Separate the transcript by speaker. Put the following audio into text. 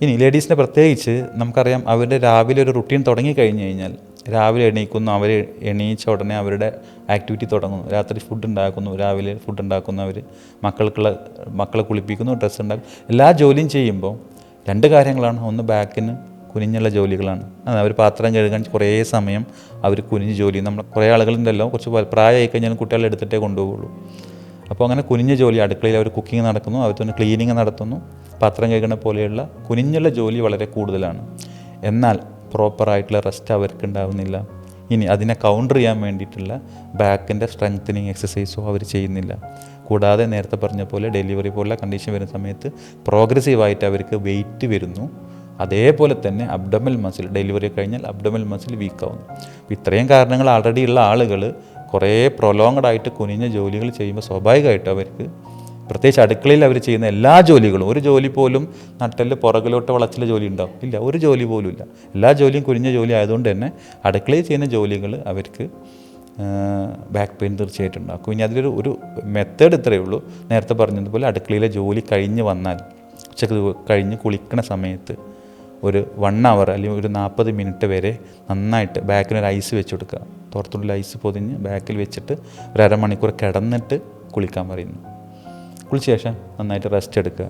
Speaker 1: ഇനി ലേഡീസിനെ പ്രത്യേകിച്ച് നമുക്കറിയാം, അവരുടെ രാവിലെ ഒരു റുട്ടീൻ തുടങ്ങിക്കഴിഞ്ഞ് കഴിഞ്ഞാൽ രാവിലെ എണീക്കുന്നു, അവർ എണീച്ച ഉടനെ അവരുടെ ആക്ടിവിറ്റി തുടങ്ങുന്നു. രാത്രി ഫുഡ് ഉണ്ടാക്കുന്നു, രാവിലെ ഫുഡ് ഉണ്ടാക്കുന്നു, അവർ മക്കളെ കുളിപ്പിക്കുന്നു, ഡ്രസ്സ് ഉണ്ടാക്കും, എല്ലാ ജോലിയും ചെയ്യുമ്പോൾ രണ്ട് കാര്യങ്ങളാണ്. ഒന്ന് ബാക്കിന് കുനിഞ്ഞുള്ള ജോലികളാണ്. അത് അവർ പാത്രം കഴുകാൻ കുറേ സമയം അവർ കുനിഞ്ഞ് ജോലി. നമ്മൾ കുറേ ആളുകളുണ്ടല്ലോ, കുറച്ച് പ്രായമായി കഴിഞ്ഞാൽ കുട്ടികളെ എടുത്തിട്ടേ കൊണ്ടുപോകുള്ളൂ. അപ്പോൾ അങ്ങനെ കുനിഞ്ഞ ജോലി, അടുക്കളയിൽ അവർ കുക്കിംഗ് നടക്കുന്നു, അവർ തന്നെ ക്ലീനിങ് നടത്തുന്നു, പാത്രം കഴുകണ പോലെയുള്ള കുനിഞ്ഞുള്ള ജോലി വളരെ കൂടുതലാണ്. എന്നാൽ പ്രോപ്പറായിട്ടുള്ള റെസ്റ്റ് അവർക്ക് ഉണ്ടാവുന്നില്ല. ഇനി അതിനെ കൗണ്ടർ ചെയ്യാൻ വേണ്ടിയിട്ടുള്ള ബാക്കിൻ്റെ സ്ട്രെങ്തനിങ് എക്സസൈസോ അവർ ചെയ്യുന്നില്ല. കൂടാതെ നേരത്തെ പറഞ്ഞ പോലെ ഡെലിവറി പോലുള്ള കണ്ടീഷൻ വരുന്ന സമയത്ത് പ്രോഗ്രസീവായിട്ട് അവർക്ക് വെയിറ്റ് വരുന്നു. അതേപോലെ തന്നെ അബ്ഡമൽ മസിൽ, ഡെലിവറി കഴിഞ്ഞാൽ അബ്ഡമൽ മസിൽ വീക്കാവുന്നു. അപ്പോൾ ഇത്രയും കാരണങ്ങൾ ആൾറെഡി ഉള്ള ആളുകൾ കുറേ പ്രൊലോങ്ഡ് ആയിട്ട് കുനിഞ്ഞ ജോലികൾ ചെയ്യുമ്പോൾ സ്വാഭാവികമായിട്ടും അവർക്ക്, പ്രത്യേകിച്ച് അടുക്കളയിൽ അവർ ചെയ്യുന്ന എല്ലാ ജോലികളും, ഒരു ജോലി പോലും നട്ടല് പുറകിലോട്ട് വളച്ചിലെ ജോലി ഉണ്ടാവും ഇല്ല, ഒരു ജോലി പോലും ഇല്ല. എല്ലാ ജോലിയും കുനിഞ്ഞ ജോലി ആയതുകൊണ്ട് തന്നെ അടുക്കളയിൽ ചെയ്യുന്ന ജോലികൾ അവർക്ക് ബാക്ക് പെയിൻ തീർച്ചയായിട്ടും ഉണ്ടാക്കും. ഇനി അതിലൊരു മെത്തേഡ് ഇത്രയേ ഉള്ളൂ. നേരത്തെ പറഞ്ഞതുപോലെ അടുക്കളയിലെ ജോലി കഴിഞ്ഞ് വന്നാൽ ഉച്ചക്ക് കഴിഞ്ഞ് കുളിക്കണ സമയത്ത് ഒരു 1 hour അല്ലെങ്കിൽ ഒരു 40 മിനിറ്റ് വരെ നന്നായിട്ട് ബാക്കിനൊരു ഐസ് വെച്ച് കൊടുക്കുക. പുറത്തുള്ള ഐസ് പൊതിഞ്ഞ് ബാക്കിൽ വെച്ചിട്ട് ഒരു അരമണിക്കൂർ കിടന്നിട്ട് കുളിക്കാൻ പറയുന്നു. കുളിച്ച ശേഷം നന്നായിട്ട് റെസ്റ്റ് എടുക്കുക.